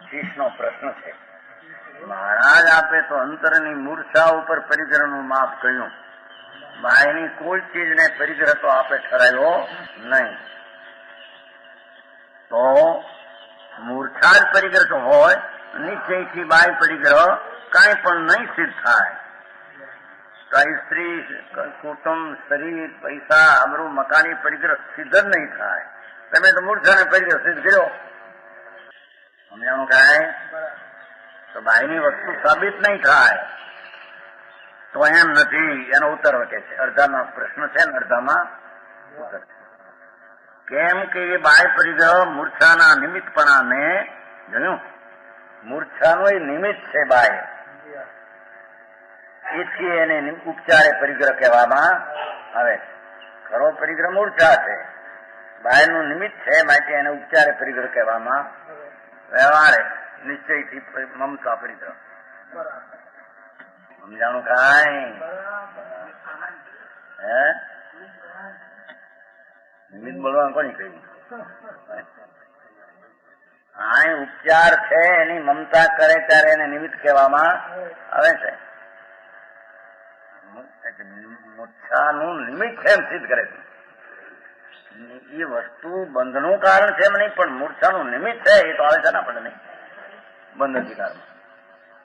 શીશનો પ્રશ્ન છે. મહારાજ આપે તો અંતરની મૂર્છા ઉપર પરિગ્રહનું માપ કહ્યું, બાયની કોઈ ચીજને પરિગ્રહ તો આપે ઠરાયો નહીં. તો મૂર્છા જ પરિગ્રહ હોય, નિશ્ચયથી બાય પરિગ્રહ કાંઈ પણ નહીં સિદ્ધ થાય. કઈ સ્ત્રી, કુટુંબ, શરીર, પૈસા, આબરૂ, મકાની પરિગ્રહ સિદ્ધ જ નહીં થાય. તમે તો મૂર્છાને પરિગ્રહ સિદ્ધ કર્યો, સમજાણું કાંઈ? તો બાયની વસ્તુ સાબિત નહીં થાય. તો એમ નથી, એનો ઉત્તર વકે છે. અડધામાં પ્રશ્ન છે ને અડધામાં ઉત્તર છે. કેમ કે એ બાય પરિગ્રહ મૂર્છાના નિમિત્તપણાને જોયું, મૂર્છાનું એ નિમિત્ત છે બાય, એથી એને ઉપચારે પરિગ્રહ કહેવામાં આવે. ખરો પરિગ્રહ મૂર્છા છે, બાયનું નિમિત્ત છે, માટે એને ઉપચારે પરિગ્રહ કહેવામાં. વ્યવહારે નિશ્ચયથી મમતા પરિગ્રહ. સમજાણું કાંઈ? હે નિમિત્ત બોલવાનું કોની કહ્યું? આ ઉપચાર છે, એની મમતા કરે ત્યારે એને નિમિત્ત કહેવામાં આવે છે. મૂર્છાનું નિમિત્ત છે એમ સિદ્ધ કરે છે. એ વસ્તુ બંધનું કારણ છે એમ નહીં, પણ મૂર્છાનું નિમિત્ત છે એ તો આવે છે ને આપણને નહીં. બંધ અધિકારમાં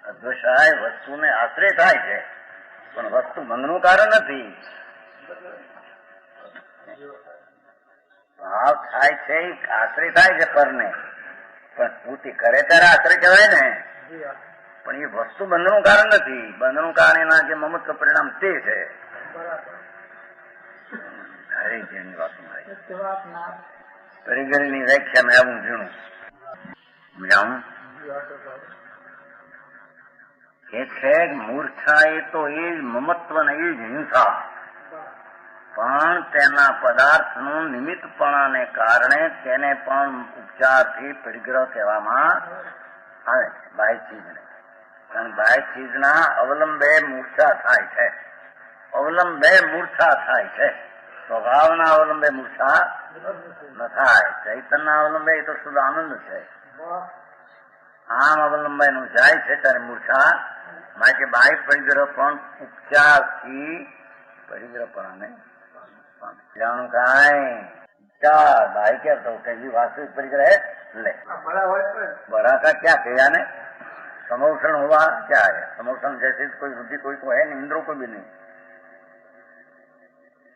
અદ્વૈત વસ્તુને આશ્રય થાય છે, પણ વસ્તુ બંધનું કારણ નથી. ભાવ થાય છે એ આશ્રય થાય છે પરને, પણ સ્મૃતિ કરે ત્યારે આશ્રય કહેવાય ને. પણ એ વસ્તુ બંધનું કારણ નથી. બંધનું કારણ એના જે મમત્વ પરિણામ તે છે. જેની વાત પરિગ્રહની વ્યાખ્યા મેં આવું ઝીણું સમજાવું કે છે. મૂર્છા એ તો એ જ મમત્વ ને એ જ હિંસા, પણ તેના પદાર્થનું નિમિત્તપણાને કારણે તેને પણ ઉપચારથી પરિગ્રહ કહેવામાં આવે છે. બાહ્ય ચીજને, કારણ બાહ્ય ચીજના અવલંબે મૂર્છા થાય છે. અવલંબે મૂર્છા થાય છે. સ્વભાવના અવલંબે મૂર્છા ન થાય. ચૈતનના અવલંબે એ તો શુદ્ધ આનંદ છે. આમ અવલંબાયનું જાય છે ત્યારે મૂર્છા. માટે બાહ્ય પરિગ્રહ પણ ઉપચારથી પરિગ્રહપણાને જાણું કાંઈ. उपचार भाई क्या होता है वास्तविक परिग्रह है ले बड़ा का क्या किया ने समोषण हुआ क्या है समोषण जैसे कोई बुद्धि कोई को है नहीं इंद्रों को भी नहीं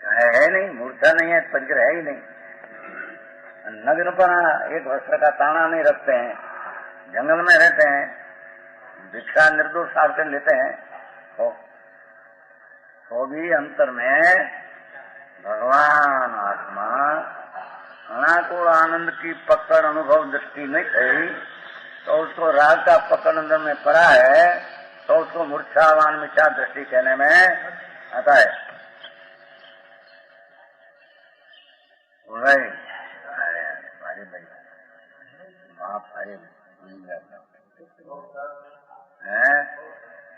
है नहीं मूर्छा नहीं है परिग्रह है ही नहीं नग्नपना एक वस्त्र का ताना नहीं रखते हैं जंगल में रहते हैं भिक्षा निर्दोष आरते लेते हैं तो भी अंतर में भगवान आत्मा अनाकुल आनंद की पकड़ अनुभव दृष्टि नहीं थी तो उसको राग का पकड़ अंदर में पड़ा है तो उसको मूर्छावान मिथ्या दृष्टि कहने में आता है। भाई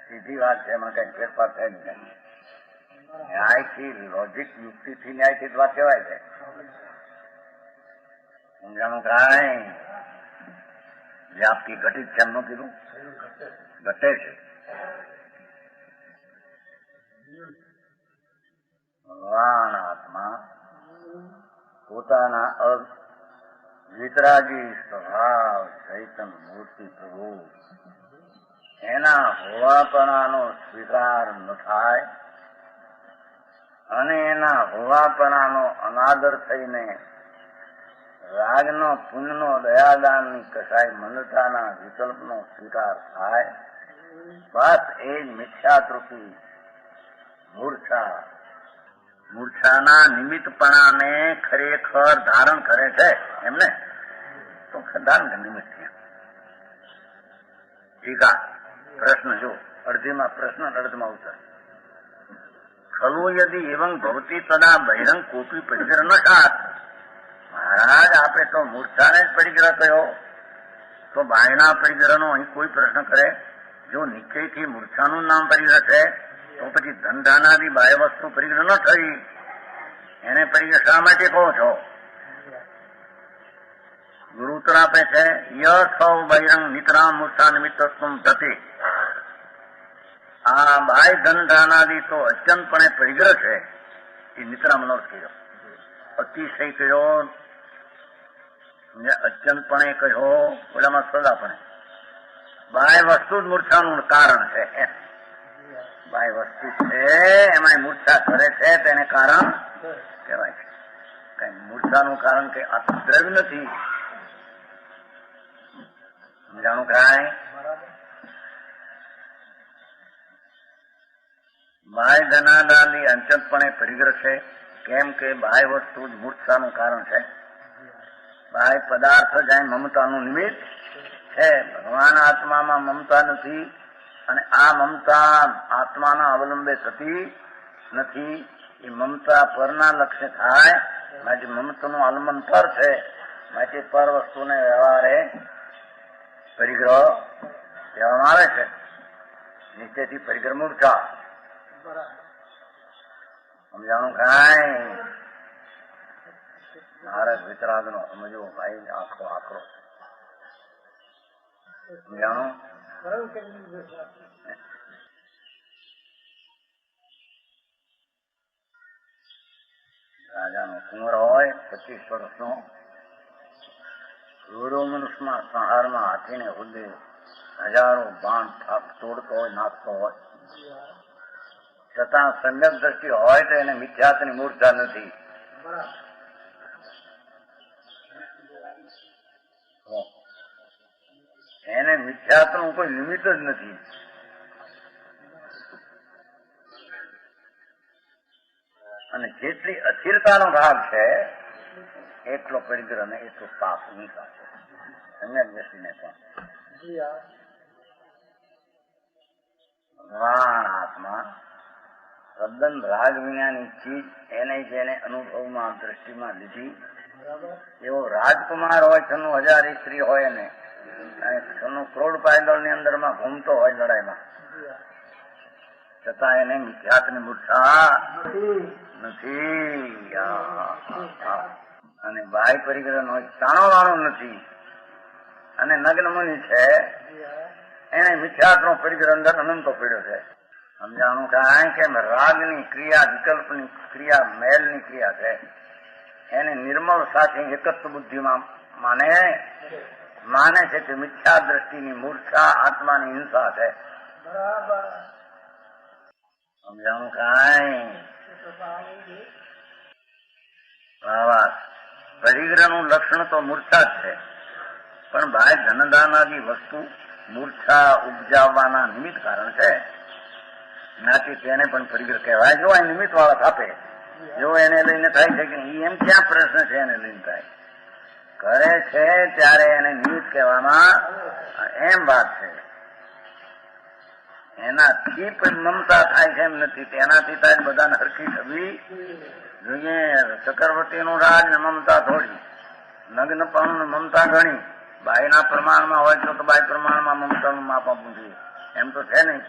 सीधी बात है मैं कहीं फेरफार है नहीं न्याय की लॉजिक युक्ति थी न्याय की बात कहवाय है સમજાણું કાંઈ વ્યાપ્તિ ઘટિત છે એમનું કીધું ઘટે છે ભગવાન આત્મા પોતાના વિતરાગી સ્વભાવ ચૈતન મૂર્તિ પ્રભુ એના હોવાપણાનો સ્વીકાર ન થાય અને એના હોવાપણાનો અનાદર થઈને રાગનો પુણ્યનો દયાદાનની કસાય મંદતાના વિકલ્પનો સ્વીકાર થાય બસ એ જ મિથ્યાતૃતિ મૂર્છાના નિમિત્તપણાને ખરેખર ધારણ કરે છે એમને તો ધારણ નિમિત્ત છે ટીકા પ્રશ્ન જો અડધીમાં પ્રશ્ન અડધમાં ઉત્તર ખલુ યદિ એવં ભવતી તદા બહિરંગ કોપી પરિગ્રહ ન સાત મહારાજ આપે તો મૂર્છાને જ પરિગ્રહ કયો તો બાયના પરિગ્રહનો અહીં કોઈ પ્રશ્ન કરે જો નિશ્ચયથી મૂર્છાનું નામ પરિગ્રહ છે તો પછી ધંધાનાદી બાહ્ય વસ્તુ પરિગ્રહ ન થઈ એને પરિગ્રહ શા માટે કહો છો ગુરુ ઉત્તર આપે છે ય સૌ બહિરંગ નિતરામ મૂર્છા નિમિત્તસ્વમ ધતે. આ બાહ્ય ધનધાનાદી તો અત્યંતપણે પરિગ્રહ છે એ નિતરામનો કર્યો, અતિશય કર્યો, અત્યંતપણે કહ્યો, ઓલામાં સદાપણે. બાહ્ય વસ્તુ જ મૂર્છાનું કારણ છે. બાહ્ય વસ્તુ છે એમાં મૂર્છા કરે છે તેને કારણ કહેવાય છે. કઈ મૂર્છાનું કારણ કે આ દ્રવ્ય નથી. સમજાણું કાંઈ? બાહ્ય ધનાદાની અંચતપણે પરિગ્રહ છે. કેમ કે બાહ્ય વસ્તુ જ મૂર્છાનું કારણ છે. બાહ્ય પદાર્થ જાય મમતાનું નિમિત્ત છે. ભગવાન આત્મામાં મમતા નથી અને આ મમતા આત્માના અવલંબે થતી નથી. એ મમતા પરના લક્ષ્ય થાય માટે મમતાનું આલમન પર છે. માટે પર વસ્તુને વ્યવહારે પરિગ્રહ કહેવામાં આવે છે. નીચેથી પરિગ્રહ મૂર્છા. સમજાણું કાંઈ? ભારત વિતરાગ નો સમજો ભાઈ, આખો આખરો સમજાણું. રાજાનો કુંવર હોય 25 વર્ષનો, રોડો મનુષ્યમાં સંહારમાં હાથીને હુદે હજારો બાણ તોડતો હોય, નાખતો હોય, છતાં સમ્યક દ્રષ્ટિ હોય તો એને મિથ્યાત્વની મૂર્છા નથી. એને મિથ્યાત્વનું કોઈ નિમિત્ત જ નથી. અને જેટલી અસ્થિરતાનો ભાગ છે એટલો પરિગ્રહ ને એટલો પાપ હિંસા છે. સમ્યક દ્રષ્ટિને પણ ભગવાન આત્મા તદ્દન રાગ વિનાની ચીજ એને જેને અનુભવમાં દ્રષ્ટિમાં લીધી, એવો રાજકુમાર હોય, 96,000 સ્ત્રી હોય ને 96 કરોડ પાયદળ ની અંદરમાં ઘૂમતો હોય લડાઈમાં, છતાં એને મિથ્યાત્વની મૂર્છા નથી. અને બાહ્ય પરિગ્રહ નો ચાણો નથી. અને નગ્ન મુનિ છે એને મિથ્યાત્વનો પરિગ્રહ અંદર અનંતો પડ્યો છે. સમજાણું કાંઈ? કે રાગની ક્રિયા, વિકલ્પની ક્રિયા, મેલની ક્રિયા છે એને નિર્મળ સાથે એકત્વ બુદ્ધિમાં માને છે કે મિથ્યા દ્રષ્ટિની મૂર્છા આત્માની હિંસા છે. સમજાણું કાંઈ? પરિગ્રહનું લક્ષણ તો મૂર્છા જ છે, પણ બાહ્ય ધનદાનાદી વસ્તુ મૂર્છા ઉપજાવવાના નિમિત્ત કારણ છે. નાથી તેને પણ પરિગ્રહ કહેવાય. જો આ નિમિત્ત વાળા થાપે, જો એને લઈને થાય છે કે એમ ક્યાં પ્રશ્ન છે એને લઈને થાય કરે છે ત્યારે એને નિમિત્ત કહેવામાં એમ વાત છે. એનાથી પણ મમતા થાય છે એમ નથી. તેનાથી થાય બધાને હરખી થવી જોઈએ. ચક્રવર્તીનું રાજ ને મમતા થોડી, નગ્ન પણ મમતા ઘણી. બાયના પ્રમાણમાં હોય તો બાય પ્રમાણમાં મમતાનું માપ આપવું જોઈએ. એમ તો છે નહીં.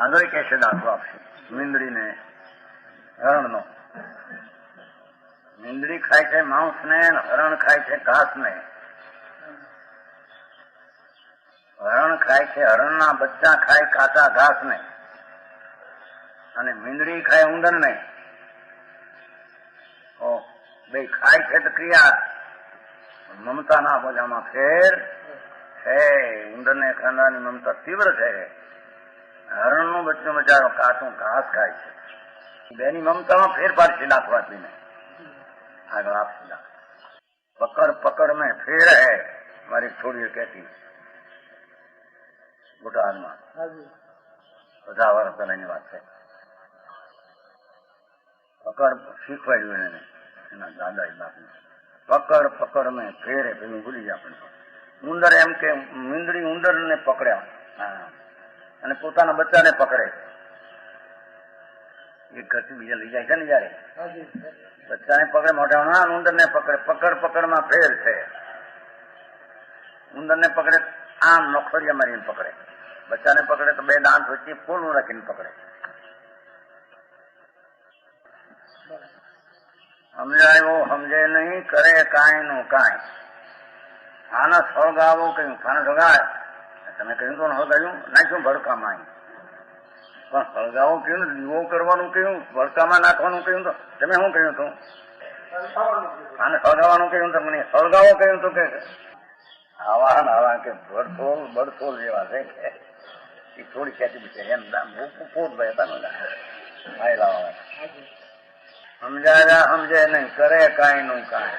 આગળ કહેશે દાખલો આપશે મીંદડીને હરણનો. મીંદડી ખાય છે માંસ ને, હરણ ખાય છે ઘાસ ને. હરણ ખાય છે હરણના બચ્ચા, ખાય કાચા ઘાસ ને, અને મીંદડી ખાય ઉંદર ને. બે ખાય છે તો ક્રિયા મમતાના બોજામાં ફેર છે. ઉંદર ને ખાનારની મમતા તીવ્ર છે. હરણનું બચ્ચું બચારો કાચું ઘાસ ખાય છે. બેની મમતામાં ફેરફાર છે. દાખવાતીને આગળ આપશે. પકડ પકડ મેં ફેર હે મારી છોડીઓ કહેતી બોટાદમાં, બધા વર્ષ પહેલાની વાત છે. પકડ શીખવાડ્યું એને એના દાદા બાપને. પકડ પકડ મેં ફેરે પેલું ભૂલી જાય આપણે. ઉંદર એમ કે મીંદડી ઉંદર ને પકડ્યા અને પોતાના બચ્ચાને પકડે. એક ઘરથી બીજા લઈ જાય છે ને જયારે બચ્ચાને પકડે મોઢામાં, ઉંદર ને પકડે. પકડ પકડમાં ફેર છે. ઉંદર ને પકડે આમ નોખરિયા મારીને પકડે, બચ્ચાને પકડે તો બે દાંત વચ્ચે પોલું રાખીને પકડે. સમજાયો સમજે નહીં, કરે કાંઈ નું કાંઈ. આને સળગાવો કહ્યું, ખાને સળગાય. તમે કહ્યું તો સળગાયું, નાખ્યું ભડકામાં. પણ સળગાવો કહ્યું ને, દીવો કરવાનું કહ્યું, ભડકામાં નાખવાનું કહ્યું તો તમે શું કહ્યું હતું? આને સળગાવવાનું કહ્યું તો મને સળગાવો કહ્યું તો કે આવા ને આવા કે ભડથોલ બડથોલ જેવા છે કે એ થોડી ખેતી છે એમ પોત ભાઈ હતા. સમજાયા સમજે નહીં, કરે કાંઈ નું કાંઈ.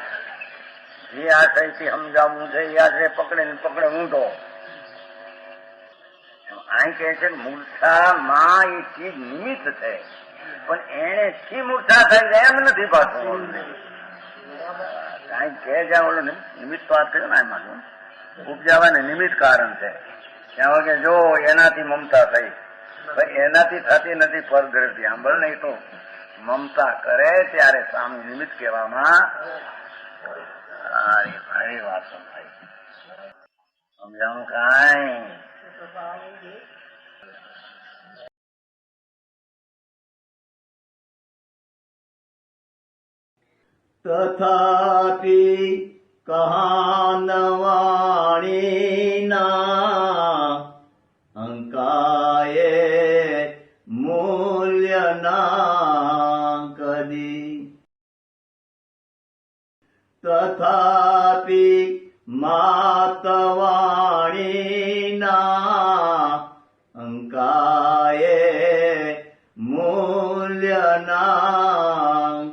જે આશયથી સમજાવવું છે એ આશય પકડે ને પકડે ઊંધો. અહીં કહે છે મૂર્છામાં એ ચીજ નિમિત્ત છે, પણ એને શી મૂર્છા થઈ જાય એમ નથી પાછું. કાંઈ કહે જ્યાં ઓલો નિમિત્ત વાત કર્યો ને એમાં ઉપજાવા ને નિમિત્ત કારણ છે. ત્યાં વગે જો એનાથી મમતા થઈ, એનાથી થતી નથી પરગ્રહથી. સાંભળ નહીં તો મમતા કરે ત્યારે સામે નિમિત્ત કહેવામાં ભારી વાત થાય. સમજાવું કાંઈ તથાપિ કહાનવાણીના અંકાયે મૂલ્યના કદી. તથાપિ માતવાણીના અંકાયે મૂલ્યના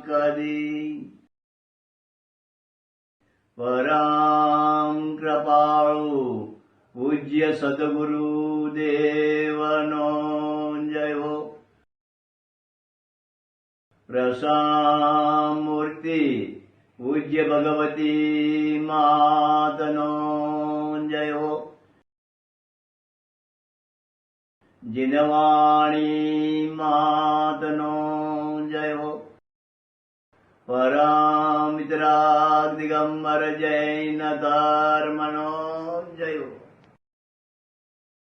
કદી. પરમ કૃપાળુ પૂજ્ય સદગુરુ દેવનો જય હો. પ્રસામૂર્તિ પૂજ્ય ભગવતી માતનો જય હો. જીનવાણી માતનો જય હો. પરમિત્રા દિગંબર જૈન ધર્મનો જય હો.